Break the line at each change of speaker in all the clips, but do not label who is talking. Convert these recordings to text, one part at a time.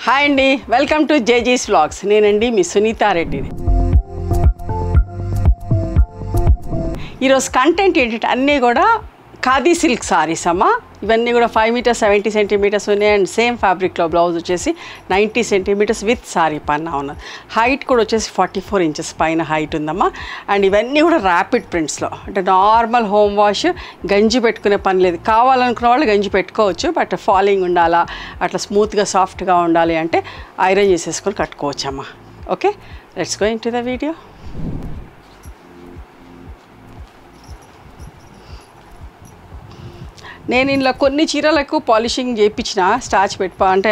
Hi అండి, welcome to జేజీస్ vlogs. నేనండి మీ సునీతా రెడ్డిని. ఈరోజు కంటెంట్ ఏంటంటే అన్నీ కూడా ఖాదీ సిల్క్ సారీస్ అమ్మ. ఇవన్నీ కూడా 5 మీటర్స్ 70 సెంటీమీటర్స్ ఉన్నాయి. అండ్ సేమ్ ఫ్యాబ్రిక్లో బ్లౌజ్ వచ్చేసి 90 సెంటీమీటర్స్ విత్ సారీ పన్నా ఉన్నది. హైట్ కూడా వచ్చేసి 44 ఇంచెస్ పైన హైట్ ఉందమ్మా. అండ్ ఇవన్నీ కూడా ర్యాపిడ్ ప్రింట్స్లో, అంటే నార్మల్ హోమ్ వాష్, గంజి పెట్టుకునే పని లేదు. కావాలనుకున్న వాళ్ళు గంజి పెట్టుకోవచ్చు, బట్ ఫాలింగ్ ఉండాలా, అట్లా స్మూత్గా సాఫ్ట్గా ఉండాలి అంటే ఐరన్ చేసేసుకొని కట్టుకోవచ్చమ్మా. Okay, let's go into the video. నేను ఇందులో కొన్ని చీరలకు పాలిషింగ్ చేయించిన, స్టార్చ్ అంటే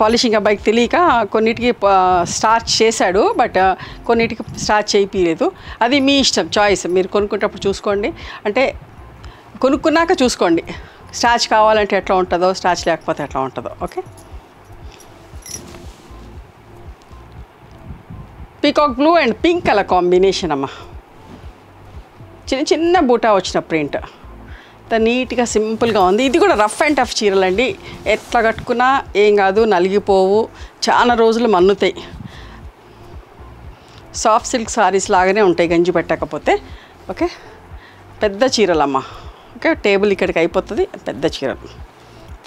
పాలిషింగ్ అబ్బాయికి తెలియక కొన్నిటికి స్టార్చ్ చేశాడు, బట్ కొన్నిటికి స్టార్చ్ చేయించలేదు. అది మీ ఇష్టం, చాయిస్. మీరు కొనుక్కునేటప్పుడు చూసుకోండి, అంటే కొనుక్కున్నాక చూసుకోండి స్టార్చ్ కావాలంటే ఎట్లా ఉంటుందో, స్టార్చ్ లేకపోతే ఎట్లా ఉంటుందో. Okay, peacock blue and pink colour combination అమ్మ. చిన్న చిన్న బూటా వచ్చిన ప్రింట్, నీట్గా సింపుల్గా ఉంది. ఇది కూడా రఫ్ అండ్ టఫ్ చీరలండి, ఎట్లా కట్టుకున్నా ఏం కాదు, నలిగిపోవు, చాలా రోజులు మన్నుతాయి. సాఫ్ట్ సిల్క్ సారీస్ లాగానే ఉంటాయి గంజి పెట్టకపోతే. ఓకే, పెద్ద చీరలమ్మ. ఓకే, టేబుల్ ఇక్కడికి అయిపోతుంది. పెద్ద చీరలు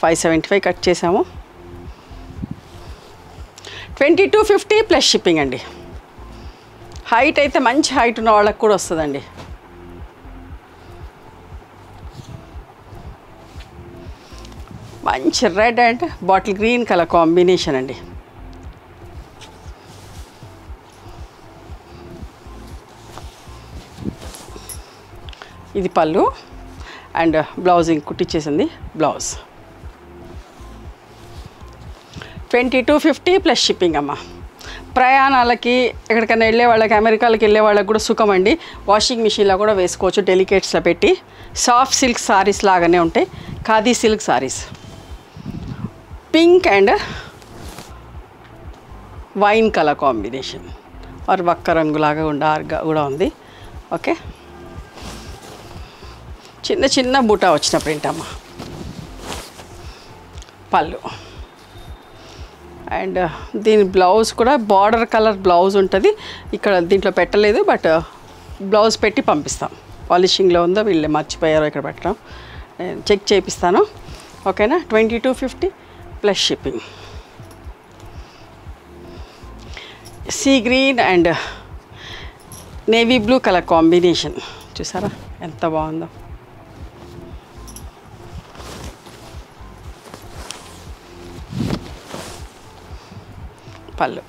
575 కట్ చేసాము. 2250 ప్లస్ షిప్పింగ్ అండి. హైట్ అయితే మంచి హైట్ ఉన్న వాళ్ళకి కూడా వస్తుందండి. మంచి red and bottle green colour combination అండి. ఇది పళ్ళు అండ్ బ్లౌజింగ్ కుట్టించేసింది బ్లౌజ్. 2250 ప్లస్ షిప్పింగ్ అమ్మ. ప్రయాణాలకి ఎక్కడికైనా వెళ్ళే వాళ్ళకి, అమెరికాలకు వెళ్ళే వాళ్ళకి కూడా సుఖం అండి. వాషింగ్ మిషన్లో కూడా వేసుకోవచ్చు, డెలికేట్స్లో పెట్టి. సాఫ్ట్ సిల్క్ సారీస్ లాగానే ఉంటాయి, khadi silk sarees. Pink and wine colour combination, or వక్క రంగులాగా కూడా ఉంది. ఓకే, చిన్న చిన్న బూటా వచ్చిన ప్రింట్ అమ్మ. పళ్ళు అండ్ దీని బ్లౌజ్ కూడా బార్డర్ కలర్ బ్లౌజ్ ఉంటుంది. ఇక్కడ దీంట్లో పెట్టలేదు, బట్ బ్లౌజ్ పెట్టి పంపిస్తాం. పాలిషింగ్లో ఉందో వీళ్ళు మర్చిపోయారో ఇక్కడ పెట్టడం, నేను చెక్ చేపిస్తాను. ఓకేనా, 2250 plus shipping. Sea green and navy blue colour combination చూసారా ఎంత బాగుందో. పళ్ళు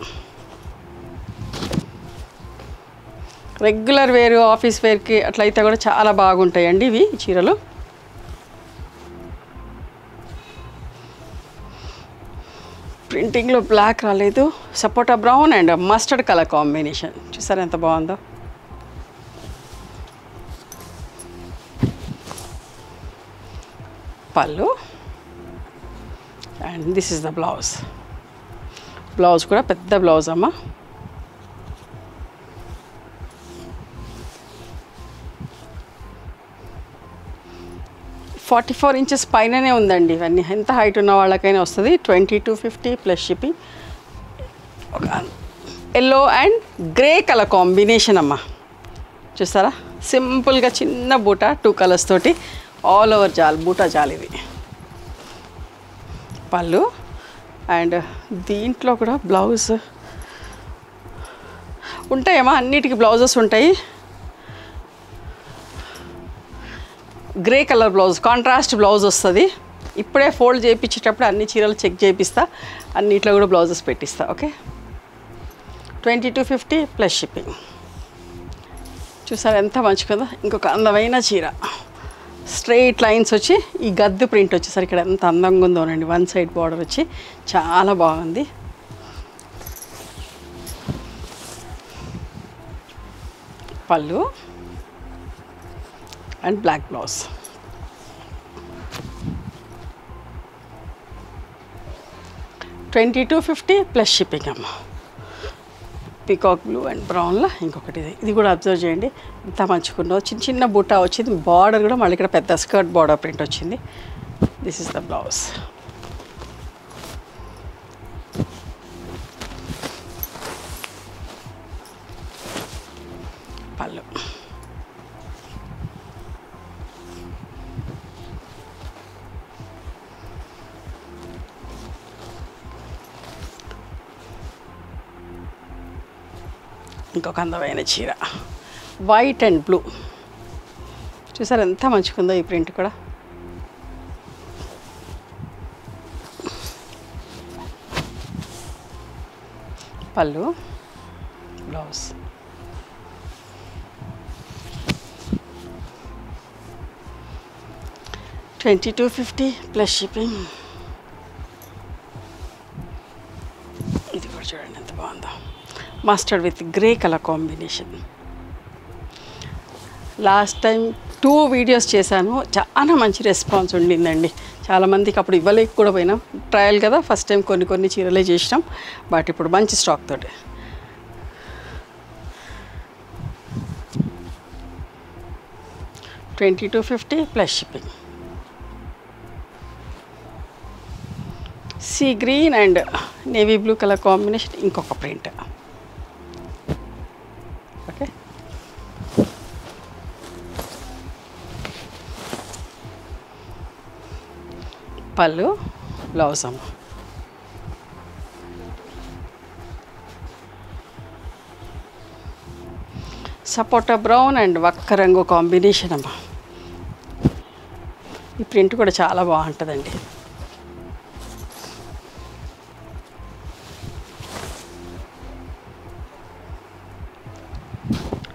రెగ్యులర్ వేరు, ఆఫీస్ వేర్కి అట్లయితే కూడా చాలా బాగుంటాయండి ఇవి చీరలు. ప్రింటింగ్లో బ్లాక్ రాలేదు, సపోటా brown and mustard colour combination చూసారా ఎంత బాగుందో. Pallu and this is the blouse. Blouse కూడా పెద్ద బ్లౌజ్ అమ్మ. — 44 ఇంచెస్ పైననే ఉందండి. ఇవన్నీ ఎంత హైట్ ఉన్న వాళ్ళకైనా వస్తుంది. 2250 ప్లస్ షిప్పింగ్. ఒక yellow and grey colour combination అమ్మ. చూస్తారా సింపుల్గా చిన్న బూటా 2 కలర్స్ తోటి ఆల్ ఓవర్ జాల్, బూటా జాల్ ఇది. పళ్ళు అండ్ దీంట్లో కూడా బ్లౌజ్ ఉంటాయమ్మా, అన్నిటికీ బ్లౌజెస్ ఉంటాయి. Grey colour blouse, contrast blouse వస్తుంది. ఇప్పుడే ఫోల్డ్ చేయించేటప్పుడు అన్ని చీరలు చెక్ చేపిస్తా, అన్నిట్లో కూడా బ్లౌజెస్ పెట్టిస్తా. Okay, 2250 plus shipping. చూసారా ఎంత మంచి కదా. ఇంకొక అందమైన చీర, స్ట్రెయిట్ లైన్స్ వచ్చి ఈ గద్దు ప్రింట్ వచ్చేసరికి ఇక్కడ ఎంత అందంగా ఉందోనండి. 1 సైడ్ బార్డర్ వచ్చి చాలా బాగుంది. పళ్ళు and black blouse. 2250 plus shipping అమ్మ. పీకాక్ బ్లూ అండ్ బ్రౌన్లో ఇంకొకటి ఇది కూడా అబ్జర్వ్ చేయండి ఎంత మంచుకున్నో. చిన్న చిన్న బూటా వచ్చింది, బార్డర్ కూడా మళ్ళీ ఇక్కడ పెద్ద స్కర్ట్ బార్డర్ ప్రింట్ వచ్చింది. This is the blouse. ఇంకొక అందమైన చీర వైట్ అండ్ బ్లూ. చూసారు ఎంత మంచిగుందో ఈ ప్రింట్ కూడా. పళ్ళు, బ్లౌజ్. $22.50 plus shipping. ఇది కూడా చూడండి ఎంత బాగుందో, mustard with grey colour combination. Last time 2 videos చేశాను, చాలా మంచి రెస్పాన్స్ ఉండిందండి. చాలామందికి అప్పుడు ఇవ్వలేక కూడా పోయినాం, ట్రయల్ కదా, ఫస్ట్ టైం కొన్ని చీరలే చేసినాం. బట్ ఇప్పుడు మంచి స్టాక్ తోటి. $22.50 plus shipping. Sea green and navy blue colour combination, ఇంకొక ప్రింట్. ఓకే, పళ్ళు, బ్లౌజ్ అమ్మ. సపోటా బ్రౌన్ అండ్ వక్క రంగు కాంబినేషన్ అమ్మ. ఈ ప్రింట్ కూడా చాలా బాగుంటుందండి.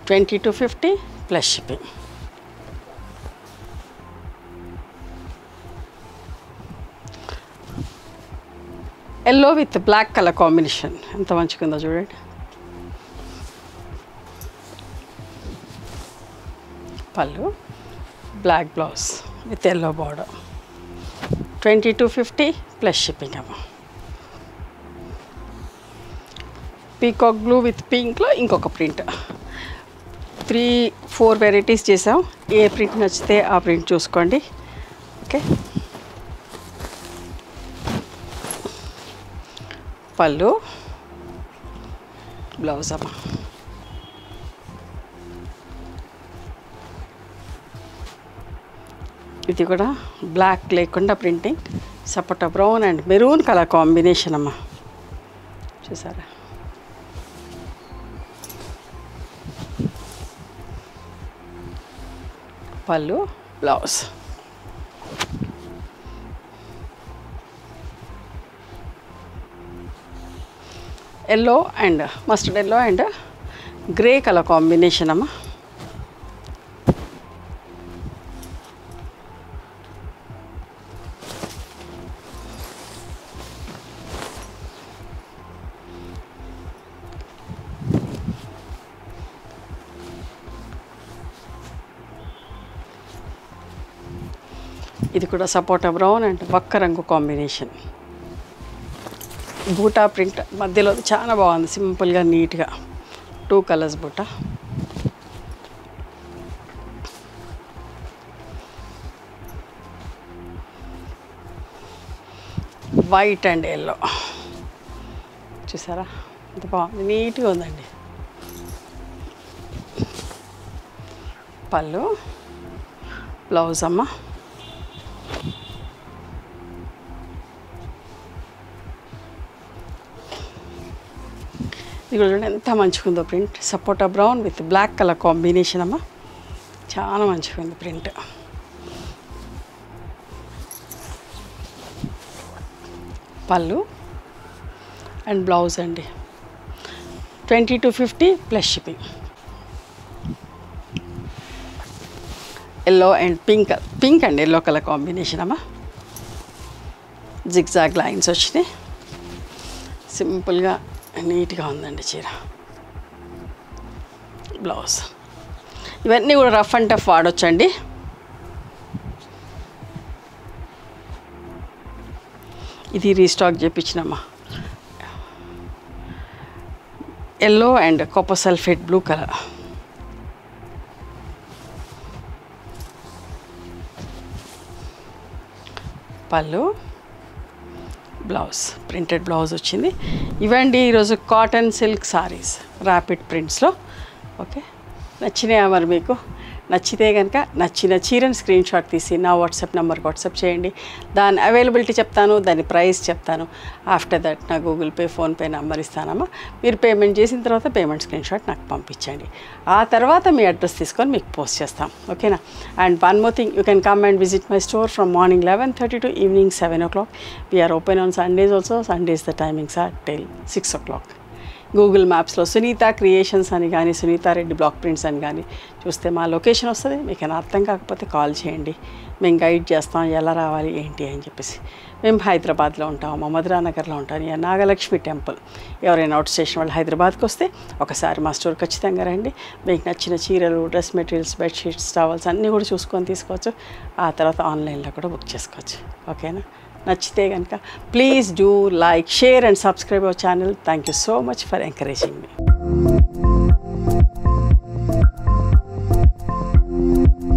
$22.50 plus shipping. Yellow with black colour combination ఎంత మంచిగుందో చూడండి. పళ్ళు, black blouse with yellow border. $22.50 plus shipping అమ్మ. పీకాక్ బ్లూ విత్ పింక్లో ఇంకొక ప్రింట్. 3-4 వెరైటీస్ చేసాం. ఏ ప్రింట్ నచ్చితే ఆ ప్రింట్ చూసుకోండి. ఓకే, పళ్ళు, బ్లౌజ్ అమ్మ. ఇది కూడా బ్లాక్ లేకుండా printing, sapota brown and maroon colour combination అమ్మ. చూసారా, పళ్ళు, blouse. Yellow and mustard yellow and grey colour combination అమ్మ. ఇది కూడా సపోటా బ్రౌన్ అండ్ వక్క రంగు కాంబినేషన్. బూటా ప్రింట్ మధ్యలో చాలా బాగుంది, సింపుల్గా నీట్గా 2 కలర్స్ బూటా. వైట్ అండ్ ఎల్లో చూసారా ఎంత బాగుంది, నీట్గా ఉందండి. పళ్ళు, బ్లౌజ్ అమ్మ. ఇది చూడండి ఎంత మంచిగా ఉందో ప్రింట్, సపోటా brown with black colour combination అమ్మ. చాలా మంచిగా ఉంది ప్రింట్. పళ్ళు అండ్ బ్లౌజ్ అండి. 2250 plus shipping. Yellow and pink and yellow colour combination అమ్మా. జిగ్జాగ్ లైన్స్ వచ్చినాయి, సింపుల్గా నీట్గా ఉందండి చీర. బ్లౌజ్ ఇవన్నీ కూడా రఫ్ అండ్ టఫ్ వాడొచ్చండి. ఇది రీస్టాక్ చేయించినమ్మా. Yellow and copper sulphate blue colour. పళ్ళు, బ్లౌజ్ ప్రింటెడ్ బ్లౌజ్ వచ్చింది. ఇవండి ఈరోజు కాటన్ సిల్క్ సారీస్ ర్యాపిడ్ ప్రింట్స్లో. ఓకే, నచ్చినాయా మరి మీకు? నచ్చితే కనుక నచ్చిన చీరని స్క్రీన్ షాట్ తీసి నా వాట్సాప్ నెంబర్కి వాట్సాప్ చేయండి. దాని అవైలబిలిటీ చెప్తాను, దాని ప్రైస్ చెప్తాను. ఆఫ్టర్ దట్ నా గూగుల్ పే, ఫోన్పే నెంబర్ ఇస్తానమ్మా. మీరు పేమెంట్ చేసిన తర్వాత పేమెంట్ స్క్రీన్ షాట్ నాకు పంపించండి. ఆ తర్వాత మీ అడ్రస్ తీసుకొని మీకు పోస్ట్ చేస్తాం. ఓకేనా? And one more thing, you can come and visit my store from morning 11:30 to evening 7 o'clock. We are open on Sundays also. Sundays the timings are till 6 o'clock. Google మ్యాప్స్లో Sunitha creations అని కానీ Sunitha Reddy block prints అని కానీ చూస్తే మా location వస్తుంది. మీకు అర్థం కాకపోతే కాల్ చేయండి, మేము గైడ్ చేస్తాం ఎలా రావాలి ఏంటి అని చెప్పేసి. మేము హైదరాబాద్లో ఉంటాం, మమద్రా నగర్లో ఉంటాం, నాగలక్ష్మి టెంపుల్. ఎవరైనా అవుట్ స్టేషన్ వాళ్ళు హైదరాబాద్కి వస్తే ఒకసారి మా స్టోర్ ఖచ్చితంగా రండి. మీకు నచ్చిన చీరలు, డ్రెస్ మెటీరియల్స్, బెడ్షీట్స్, టవల్స్ అన్నీ కూడా చూసుకొని తీసుకోవచ్చు. ఆ తర్వాత ఆన్లైన్లో కూడా బుక్ చేసుకోవచ్చు. ఓకేనా? నచ్చితే కనుక please do like, share and subscribe our channel. Thank you so much for encouraging me.